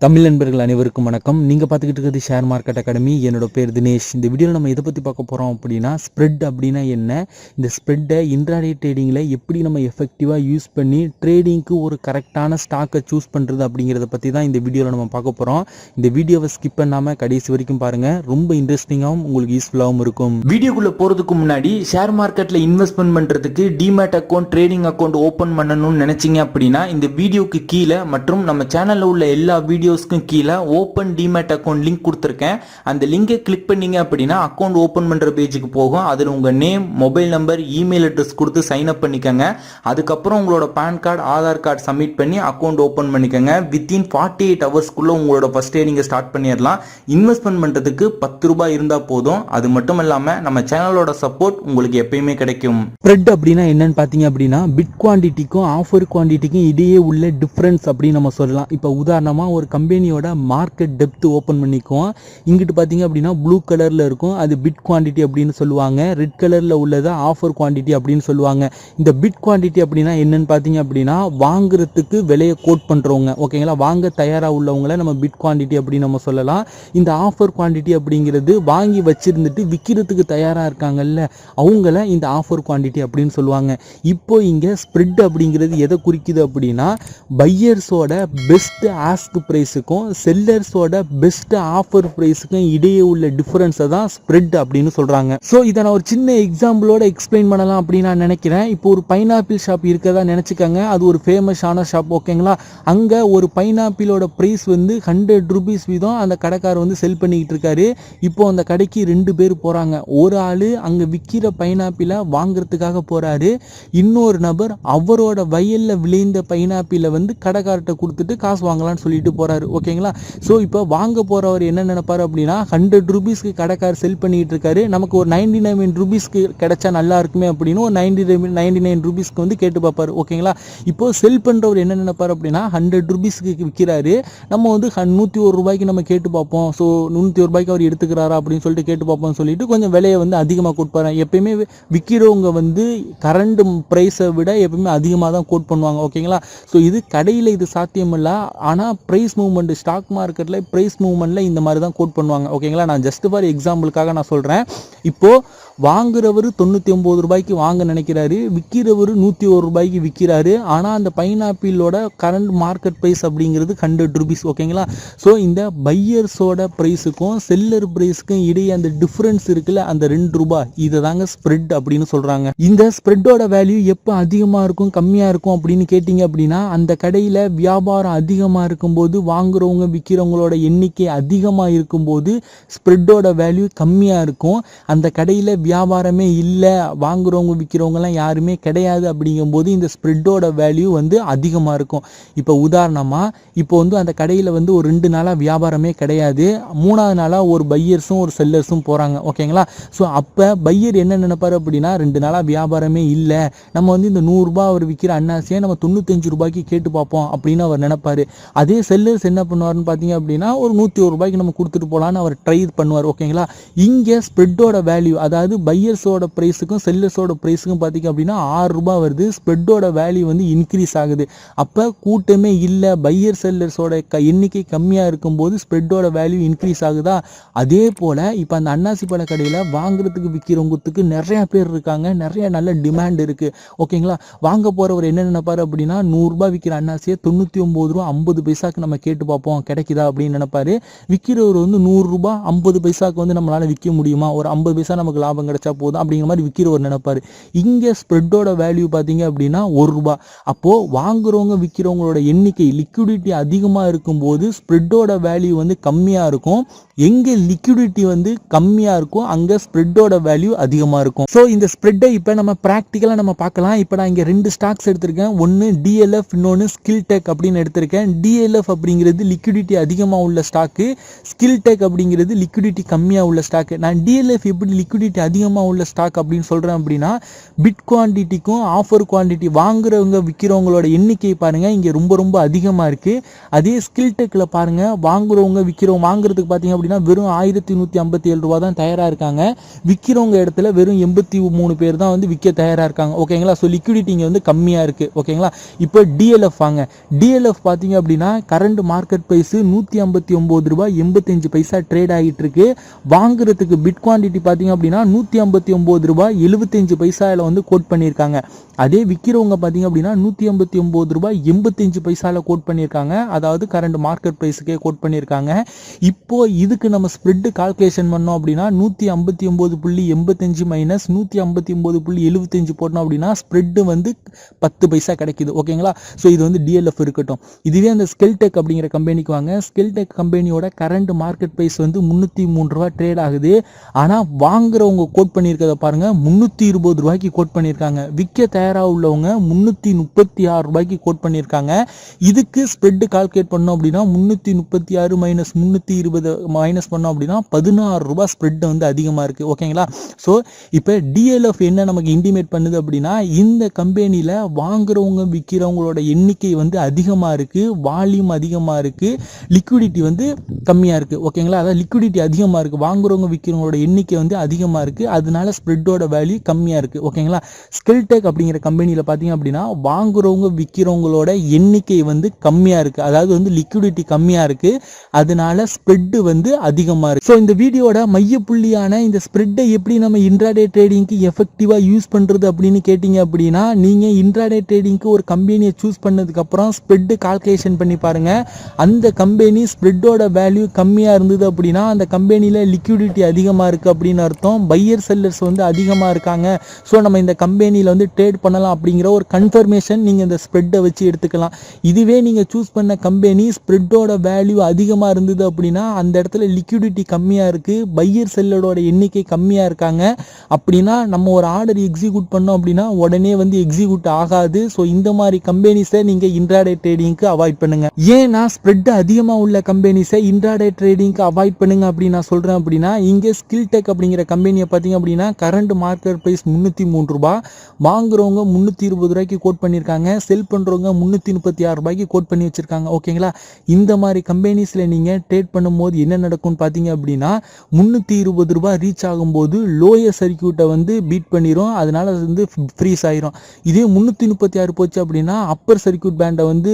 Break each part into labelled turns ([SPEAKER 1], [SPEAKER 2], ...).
[SPEAKER 1] தமிழ் நண்பர்கள் அனைவருக்கும் வணக்கம். நீங்கள் பார்த்துக்கிட்டு இருக்கிறது ஷேர் மார்க்கெட் அகாடமி. என்னோட பேர் தினேஷ். இந்த வீடியோவில் நம்ம எதை பற்றி பார்க்க போகிறோம் அப்படின்னா, ஸ்ப்ரெட் அப்படின்னா என்ன, இந்த ஸ்ப்ரெட்டை இன்ட்ராடே ட்ரேடிங்கில் எப்படி நம்ம எஃபெக்டிவாக யூஸ் பண்ணி ட்ரேடிங்க்கு ஒரு கரெக்டான ஸ்டாக்கை சூஸ் பண்ணுறது அப்படிங்கிறத பற்றி தான் இந்த வீடியோவில் நம்ம பார்க்க போகிறோம். இந்த வீடியோவை ஸ்கிப் பண்ணாமல் கடைசி வரைக்கும் பாருங்கள். ரொம்ப இன்ட்ரெஸ்டிங்காகவும் உங்களுக்கு யூஸ்ஃபுல்லாகவும் இருக்கும். வீடியோக்குள்ளே போகிறதுக்கு முன்னாடி ஷேர் மார்க்கெட்டில் இன்வெஸ்ட்மெண்ட் பண்ணுறதுக்கு demat account, trading account open பண்ணணும்னு நினச்சிங்க அப்படின்னா இந்த வீடியோக்கு கீழே மற்றும் நம்ம சேனலில் உள்ள எல்லா வீடியோஸ்க்கும் கீழே ஓப்பன் டிமேட் அக்கௌண்ட் லிங்க் கொடுத்துருக்கேன். அந்த லிங்கை கிளிக் பண்ணீங்க அப்படின்னா அக்கௌண்ட் ஓப்பன் பண்ணுற பேஜுக்கு போகும். அதில் உங்கள் name, mobile number, email address கொடுத்து சைன் அப் பண்ணிக்கோங்க. அதுக்கப்புறம் உங்களோட PAN card, Aadhaar card submit பண்ணி அக்கௌண்ட் ஓப்பன் பண்ணிக்கோங்க. வித்தின் 48 ஹவர்ஸ்க்குள்ளே உங்களோட ஃபர்ஸ்ட் டே நீங்கள் ஸ்டார்ட் பண்ணிடலாம். இன்வெஸ்ட்மெண்ட் பண்ணுறதுக்கு 10 ரூபாய் இருந்தால் போதும். அது மட்டும் இல்லாமல் நம்ம சேனலோட சப்போர்ட் உங்களுக்கு எப்பயுமே கிடைக்கும். ஸ்ப்ரெட் அப்படின்னா என்னன்னு பார்த்தீங்க அப்படின்னா, பிட் குவான்டிட்டிக்கும் ஆஃபர் குவான்டிட்டிக்கும் இடையே உள்ள டிஃப்ரென்ஸ் அப்படின்னு நம்ம சொல்லலாம். இப்போ உதாரணமாக ஒரு கம்பெனியோட மார்க்கெட் டெப்த் ஓப்பன் பண்ணிக்குவோம். இங்கிட்டு பார்த்தீங்க அப்படின்னா ப்ளூ கலரில் இருக்கும், அது பிட் குவான்டிட்டி அப்படின்னு சொல்லுவாங்க. ரெட் கலரில் உள்ளதை ஆஃபர் குவான்டிட்டி அப்படின்னு சொல்லுவாங்க. இந்த பிட் குவான்டிட்டி அப்படின்னா என்னன்னு பார்த்தீங்க அப்படின்னா, வாங்குறதுக்கு விலையை கோட் பண்ணுறவங்க, ஓகேங்களா, வாங்க தயாராக உள்ளவங்கள நம்ம பிட் குவான்டிட்டி அப்படின்னு நம்ம சொல்லலாம். இந்த ஆஃபர் குவான்டிட்டி அப்படிங்கிறது வாங்கி வச்சிருந்துட்டு விற்கிறதுக்கு தயாராக இருக்காங்கல்ல, அவங்கள இந்த ஆஃபர் குவான்டிட்டி அப்படின்னு சொல்லுவாங்க. இப்போ இங்கே ஸ்ப்ரெட் அப்படிங்கிறது எதை குறிக்குது அப்படின்னா, பையர்ஸோட பெஸ்ட் ஆஸ்க் பிரைஸுக்கும் செல்லர்ஸோட பெஸ்ட் ஆஃபர் பிரைஸுக்கும் இடையே உள்ள டிஃபரன்ஸை தான் ஸ்ப்ரெட் அப்படின்னு சொல்றாங்க. ஸோ இதை நான் ஒரு சின்ன எக்ஸாம்பிளோட எக்ஸ்பிளைன் பண்ணலாம் அப்படின்னு நான் நினைக்கிறேன். இப்போ ஒரு பைனாப்பிள் ஷாப் இருக்கதா நினைச்சுக்கோங்க. அது ஒரு ஃபேமஸான ஷாப், ஓகேங்களா. அங்கே ஒரு பைனாப்பிளோட ப்ரைஸ் வந்து 100 ரூபீஸ் வீதம் அந்த கடைக்காரர் வந்து செல் பண்ணிக்கிட்டு இருக்காரு. இப்போ அந்த கடைக்கு 2 பேர் போகிறாங்க. ஒரு ஆள் அங்கே விற்கிற பைனாப்பிளை வாங்குறதுக்காக போகிறாரு. இன்னொரு நபர் அவரோட வயலில் விளைந்த பைனாப்பிளை வந்து கடைக்கார்ட்ட கொடுத்துட்டு காசு வாங்கலாம்னு சொல்லிட்டு போறாரு, ஓகேங்களா. ஸோ இப்போ வாங்க போறவர் என்ன நினைப்பாரு அப்படின்னா, 100 ரூபீஸ்க்கு கடைக்காரர் செல் பண்ணிட்டு இருக்காரு, நமக்கு ஒரு 99 ரூபீஸ்க்கு கிடைச்சா நல்லா இருக்குமே அப்படின்னு ஒரு 99 ரூபீஸ்க்கு வந்து கேட்டு பார்ப்பாரு, ஓகேங்களா. இப்போ செல் பண்றவர் என்ன நினைப்பாரு அப்படின்னா, 100 ரூபீஸ்க்கு விற்கிறாரு, நம்ம வந்து 101 ரூபாய்க்கு நம்ம கேட்டு பார்ப்போம், ஸோ 101 ரூபாய்க்கு அவர் எடுத்துக்கிறாரா அப்படின்னு சொல்லிட்டு கேட்டு பார்ப்போம்னு சொல்லிட்டு கொஞ்சம் விலையை வந்து அதிகமாக கொடுப்பாரு. எப்பயுமே விற்கிறவங்க வந்து கரண்ட் ப்ரைஸை விட எப்பயுமே அதிகமாக தான் கோட் பண்ணுவாங்க, ஓகேங்களா. ஸோ இது கடையில் இது சாத்தியம் இல்லை. ஆனால் ப்ரைஸ் மூவ்மெண்ட், ஸ்டாக் மார்க்கெட்டில் ப்ரைஸ் மூவ்மெண்ட்டில் இந்த மாதிரி தான் கோட் பண்ணுவாங்க, ஓகேங்களா. நான் ஜஸ்ட் ஃபார் எக்ஸாம்பிளுக்காக நான் சொல்கிறேன். இப்போது வாங்குறவர் 99 ரூபாய்க்கு வாங்க நினைக்கிறாரு, விற்கிறவர் 101 ரூபாய்க்கு விற்கிறாரு. ஆனால் அந்த பைனாப்பிளோட கரண்ட் மார்க்கெட் ப்ரைஸ் அப்படிங்கிறது 100 ரூபீஸ், ஓகேங்களா. ஸோ இந்த பையர்ஸோட ப்ரைஸுக்கும் செல்லர் ப்ரைஸுக்கும் இடையே அந்த டிஃப்ரென்ஸ் இருக்குல்ல, அந்த 2 ரூபாய், இதை தாங்க ஸ்ப்ரெட் அப்படின்னு சொல்கிறாங்க. இந்த ஸ்ப்ரெட்டோட வேல்யூ எப்போ அதிகமாக இருக்கும் கம்மியாக இருக்கும் அப்படின்னு கேட்டிங்க அப்படின்னா, அந்த கடையில் வியாபாரம் அதிகமாக இருக்கும்போது, வாங்குறவங்க விற்கிறவங்களோட எண்ணிக்கை அதிகமாக இருக்கும்போது ஸ்ப்ரெட்டோட வேல்யூ கம்மியாக இருக்கும். அந்த கடையில் வியாபாரமே இல்லை, வாங்குறவங்க விற்கிறவங்கலாம் யாருமே கிடையாது அப்படிங்கும்போது இந்த ஸ்ப்ரெட்டோட வேல்யூ வந்து அதிகமாக இருக்கும். இப்போ உதாரணமாக இப்போ வந்து அந்த கடையில் வந்து ஒரு 2 நாளாக வியாபாரமே கிடையாது, 3ஆவது நாளாக ஒரு பையர்ஸும் ஒரு செல்லர்ஸும் போகிறாங்க, ஓகேங்களா. ஸோ அப்போ பையர் என்ன நினைப்பாரு அப்படின்னா, 2 நாளாக வியாபாரமே இல்லை, நம்ம வந்து இந்த 100 ரூபாய் அவர் விற்கிற அன்னாசியை நம்ம 95 ரூபாய்க்கு கேட்டு பார்ப்போம் அப்படின்னு அவர் நினைப்பாரு. அதே செல்லர்ஸ் என்ன பண்ணுவார்னு பார்த்தீங்க அப்படின்னா, ஒரு 101 ரூபாய்க்கு நம்ம கொடுத்துட்டு போகலான்னு அவர் ட்ரை பண்ணுவார், ஓகேங்களா. இங்கே ஸ்ப்ரெட்டோட வேல்யூ, அதாவது பையர்ஸோட ப்ரைஸுக்கும் செல்லர்ஸோட ப்ரைஸுக்கும் பார்த்தீங்க அப்படின்னா 6 ரூபாய் வருது. ஸ்ப்ரெட்டோட வேல்யூ வந்து இன்க்ரீஸ் ஆகுது. அப்போ கூட்டமே இல்லை, பையர் செல்லர்ஸோட எண்ணிக்கை கம்மியாக இருக்கும்போது ஸ்ப்ரெட்டோட வேல்யூ இன்க்ரீஸ் ஆகுதா. அதே போல் இப்போ அந்த அன்னாசி பழ கடையில் வாங்குறதுக்கு விற்கிறவங்களுக்கு நிறையா பேர் இருக்காங்க, நிறைய நல்ல டிமாண்ட் இருக்குது, ஓகேங்களா. வாங்க போகிறவர் என்ன நினைப்பாரு அப்படின்னா, 100 ரூபாய் விற்கிற அன்னாசியை 99 ரூபா 50 பைசாக்கு நம்ம கேட்டு பார்ப்போம் கிடைக்குதா அப்படின்னு நினைப்பாரு. விற்கிறவர் வந்து 100 ரூபாய் 50 பைசாக்கு வந்து நம்மளால விற்க முடியுமா, ஒரு 50 பைசா நமக்கு லாபம் கிடைச்சா போதும் அப்படிங்கிற மாதிரி விற்கிறவர் நினைப்பாரு. இங்கே ஸ்ப்ரெட்டோட வேல்யூ பார்த்தீங்க அப்படின்னா 1 ரூபாய். அப்போது வாங்குறவங்க விற்கிறவங்களோட எண்ணிக்கை, லிக்விடிட்டி அதிகமாக இருக்கும்போது ஸ்ப்ரெட்டோட வேல்யூ வந்து கம்மியாக இருக்கும். எங்கே லிக்விடிட்டி வந்து கம்மியாக இருக்கும் அங்கே ஸ்ப்ரெட்டோட வேல்யூ அதிகமாக இருக்கும். ஸோ இந்த ஸ்ப்ரெட்டை இப்போ நம்ம ப்ராக்டிக்கலாக நம்ம பார்க்கலாம். இப்போ நான் இங்கே 2 ஸ்டாக்ஸ் எடுத்திருக்கேன். ஒன்று டிஎல்எஃப், இன்னொன்று ஸ்கில்டெக் அப்படின்னு எடுத்திருக்கேன். டிஎல்எஃப் அப்படிங்கிறது லிக்விடிட்டி அதிகமாக உள்ள ஸ்டாக்கு, ஸ்கில்டெக் அப்படிங்கிறது லிக்விடிட்டி கம்மியாக உள்ள ஸ்டாக்கு. நான் டிஎல்எஃப் எப்படி லிக்விடிட்டி அதிகமாக உள்ள ஸ்டாக் அப்படின்னு சொல்கிறேன் அப்படின்னா பிட் குவான்டிட்டிக்கும் ஆஃபர் குவான்டிட்டி வாங்குறவங்க விற்கிறவங்களோட எண்ணிக்கை பாருங்கள் இங்கே ரொம்ப ரொம்ப அதிகமாக இருக்குது. அதே ஸ்கில் டெக்கில் பாருங்கள் வாங்குறவங்க வாங்குறதுக்கு பார்த்தீங்க அப்படின்னா வெறும் 1157 ரூபா தான் தயாராக இருக்காங்க. விற்கிறவங்க இடத்துல வெறும் 83 பேர் தான் வந்து விற்க தயாராக இருக்காங்க. ஓகேங்களா. ஸோ லிக்விடிட்டி இங்கே வந்து கம்மியாக இருக்குது. ஓகேங்களா. இப்போ டிஎல்எஃப் வாங்க. டிஎல்எஃப் பார்த்தீங்க அப்படின்னா கரண்ட் மார்க்கெட் ப்ரைஸ் 159 ரூபாய் 85 பைசா ட்ரேட் ஆகிட்டு இருக்கு. வாங்குறதுக்கு பிட் குவான்டிட்டி பார்த்தீங்க அப்படின்னா 159 ரூபாய் 75 பைசாவில் வந்து கோட் பண்ணியிருக்காங்க. அதே விற்கிறவங்க பார்த்தீங்க அப்படின்னா 159 ரூபாய் 85 பைசாவில் கோட் பண்ணியிருக்காங்க. அதாவது கரண்ட் மார்க்கெட் ப்ரைஸுக்கே கோட் பண்ணியிருக்காங்க. இப்போ இதுக்கு நம்ம ஸ்ப்ரெட் கால்குலேஷன் பண்ணோம் அப்படின்னா 159.85 மைனஸ் 159.75 போட்டோம் அப்படின்னா ஸ்ப்ரெட் வந்து 10 பைசா கிடைக்குது. ஓகேங்களா. ஸோ இது வந்து டிஎல்எஃப் இருக்கட்டும். இதுவே அந்த ஸ்கெல்டெக் அப்படிங்கிற கம்பெனிக்கு வாங்க. ஸ்கெல்டெக் கம்பெனியோட கரண்ட் மார்க்கெட் ப்ரைஸ் வந்து 303 ரூபா ட்ரேட் ஆகுது. ஆனால் வாங்குறவங்க கோட் பண்ணியிருக்கிறத பாருங்க 320 ரூபாய்க்கு கோட் பண்ணியிருக்காங்க. விற்க தயாராக உள்ளவங்க 336 ரூபாய்க்கு கோட் பண்ணியிருக்காங்க. இதுக்கு ஸ்ப்ரெட் கால்குலேட் பண்ணோம் அப்படின்னா 336 மைனஸ் 320 மைனஸ் பண்ணோம் அப்படின்னா 16 ரூபாய் ஸ்ப்ரெட் வந்து அதிகமாக இருக்குது. ஓகேங்களா. ஸோ இப்போ டிஎல்எஃப் என்ன நமக்கு இன்டிமேட் பண்ணுது அப்படின்னா இந்த கம்பெனியில் வாங்குறவங்க விற்கிறவங்களோட எண்ணிக்கை வந்து அதிகமாக இருக்குது, வால்யூம் அதிகமாக இருக்குது, லிக்விடிட்டி வந்து கம்மியாக இருக்குது. ஓகேங்களா. அதாவது லிக்விடிட்டி அதிகமாக இருக்குது, வாங்குறவங்க விற்கிறவங்களோட எண்ணிக்கை வந்து அதிகமாக இருக்குது, அதனால ஸ்ப்ரெட்டோட வேல்யூ கம்மியாக இருக்குது. ஓகேங்களா. ஸ்கில்டெக் அப்படிங்கிற கம்பெனியில் பார்த்தீங்க அப்படின்னா வாங்குறவங்க விற்கிறவங்களோட எண்ணிக்கை வந்து கம்மியாக இருக்குது, அதாவது வந்து லிக்விடிட்டி கம்மியாக இருக்குது, அதனால ஸ்ப்ரெட் வந்து அதிகமாக இருக்குது. ஸோ இந்த வீடியோட மையப்புள்ளியான இந்த ஸ்ப்ரெட்டை எப்படி நம்ம இன்ட்ராடே ட்ரேடிங்க்கு எஃபெக்டிவாக யூஸ் பண்ணுறது அப்படின்னு கேட்டிங்க அப்படின்னா நீங்கள் இன்ட்ராடே ட்ரேடிங்க்கு ஒரு கம்பெனியை சூஸ் பண்ணதுக்கப்புறம் ஸ்ப்ரெட்டு கால்குலேஷன் பண்ணி பாருங்கள். அந்த கம்பெனி ஸ்ப்ரெட்டோட வேல்யூ கம்மியாக இருந்தது அப்படின்னா அந்த கம்பெனியில் லிக்விடிட்டி அதிகமாக இருக்குது அப்படின்னு அர்த்தம். பையர் செல்லர்ஸ் வந்து அதிகமாக இருக்காங்க, ஸோ நம்ம இந்த கம்பெனியில் வந்து ட்ரேட் பண்ணலாம் அப்படிங்கிற ஒரு கன்ஃபர்மேஷன் நீங்கள் இந்த ஸ்ப்ரெட்டை வச்சு எடுத்துக்கலாம். இதுவே நீங்கள் சூஸ் பண்ண கம்பெனி ஸ்ப்ரெட்டோட வேல்யூ அதிகமாக இருந்தது அப்படின்னா அந்த இடத்துல லிக்விடிட்டி கம்மியாக இருக்குது, பையர் செல்லரோட எண்ணிக்கை கம்மியாக இருக்காங்க அப்படின்னா நம்ம ஒரு ஆர்டர் எக்ஸிக்யூட் பண்ணோம் அப்படின்னா உடனே வந்து எக்ஸிக்யூட் ஆகாது. ஸோ இந்த மாதிரி கம்பெனிஸை நீங்கள் இன்ட்ராடே ட்ரேடிங்க்கு அவாய்ட் பண்ணுங்க. ஏன் நான் ஸ்ப்ரெட் அதிகமாக உள்ள கம்பெனிஸை இன்ட்ராடே ட்ரேடிங்க்கு அவாய்ட் பண்ணுங்க அப்படின்னு நான் சொல்கிறேன் அப்படின்னா இங்கே ஸ்கில்டெக் அப்படிங்கிற கம்பெனியை பார்த்தீங்க அப்படின்னா கரண்ட் மார்க்கெட் ப்ரைஸ் 303 ரூபா, வாங்குறவங்க 320 ரூபாய்க்கு கோட் பண்ணியிருக்காங்க, செல் பண்ணுறவங்க 336 ரூபாய்க்கு கோட் பண்ணி வச்சிருக்காங்க. ஓகேங்களா. இந்த மாதிரி கம்பெனிஸில் நீங்கள் ட்ரேட் பண்ணும்போது என்ன நடக்கும்னு பார்த்தீங்க அப்படின்னா 320 ரூபாய் ரீச் ஆகும்போது லோயர் சர்க்யூட்டை வந்து பீட் பண்ணிடும், அதனால அது வந்து ஃப்ரீஸ் ஆயிரும். இதே 336 போச்சு அப்படின்னா அப்பர் சர்க்யூட் பேண்டை வந்து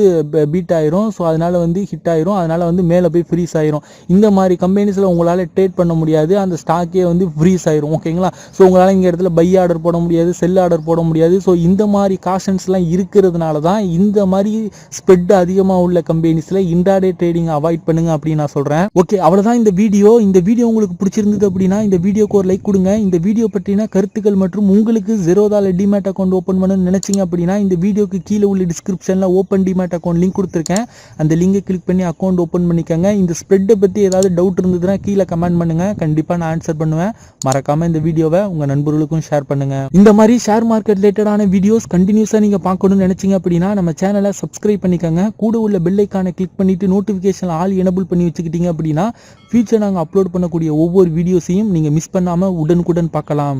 [SPEAKER 1] பீட் ஆயிரும், ஸோ அதனால வந்து ஹிட் ஆயிரும், அதனால வந்து மேலே போய் ஃப்ரீஸ் ஆயிரும். இந்த மாதிரி கம்பெனிஸில் உங்களால் ட்ரேட் பண்ண முடியாது, அந்த ஸ்டாக்கே வந்து ஃப்ரீஸ் ஆயிரும். ஓகேங்களா. ஸோ உங்களால் இங்கே இடத்துல பை ஆர்டர் போட முடியாது, செல் ஆர்டர் போட முடியாது. ஸோ இந்த மாதிரி காஷன்ஸ்லாம் இருக்கிறதுனால தான் இந்த மாதிரி ஸ்ப்ரெட் அதிகமாக உள்ள கம்பெனிஸில் இன்ட்ராடே ட்ரேடிங் அவாய்ட் பண்ணுங்க அப்படின்னு நான் சொல்கிறேன். ஓகே, அவ்வளோதான் இந்த வீடியோ. இந்த வீடியோ உங்களுக்கு பிடிச்சிருந்தது அப்படின்னா இந்த வீடியோக்கு ஒரு லைக் கொடுங்க. இந்த வீடியோ பற்றின கருத்துக்கள் மற்றும் உங்களுக்கு zerodhaல டிமேட் அக்கௌண்ட் ஓப்பன் பண்ணணும்னு நினைச்சீங்க அப்படின்னா இந்த வீடியோக்கு கீழே உள்ள டிஸ்கிரிப்ஷனில் ஓப்பன் டிமேட் அக்கௌண்ட் லிங்க் கொடுத்துருக்கேன். அந்த லிங்கை கிளிக் பண்ணி அக்கௌண்ட் ஓப்பன் பண்ணிக்கோங்க. இந்த ஸ்ப்ரெட்டை பற்றி ஏதாவது டவுட் இருந்ததுன்னா கீழே கமெண்ட் பண்ணுங்கள், கண்டிப்பாக நான் ஆன்சர் பண்ணுவேன். மறக்காமல் இந்த வீடியோவை உங்கள் நண்பர்களுக்கும் ஷேர் பண்ணுங்கள். இந்த மாதிரி ஷேர் மார்க்கெட் ரிலேட்டடான வீடியோஸ் கண்டினியூஸாக நீங்கள் பார்க்கணும்னு நினைச்சீங்க அப்படின்னா நம்ம சேனலை சப்ஸ்கிரைப் பண்ணிக்கோங்க. கூட உள்ள பெல் ஐக்கானை கிளிக் பண்ணிட்டு நோட்டிஃபிகேஷன் ஆல் எனபிள் பண்ணி வச்சுக்கிட்டீங்க அப்படின்னா ஃபியூச்சர் நாங்கள் அப்லோட் பண்ணக்கூடிய ஒவ்வொரு வீடியோஸையும் நீங்கள் மிஸ் பண்ணாமல் உடனுக்குடன் பார்க்கலாம்.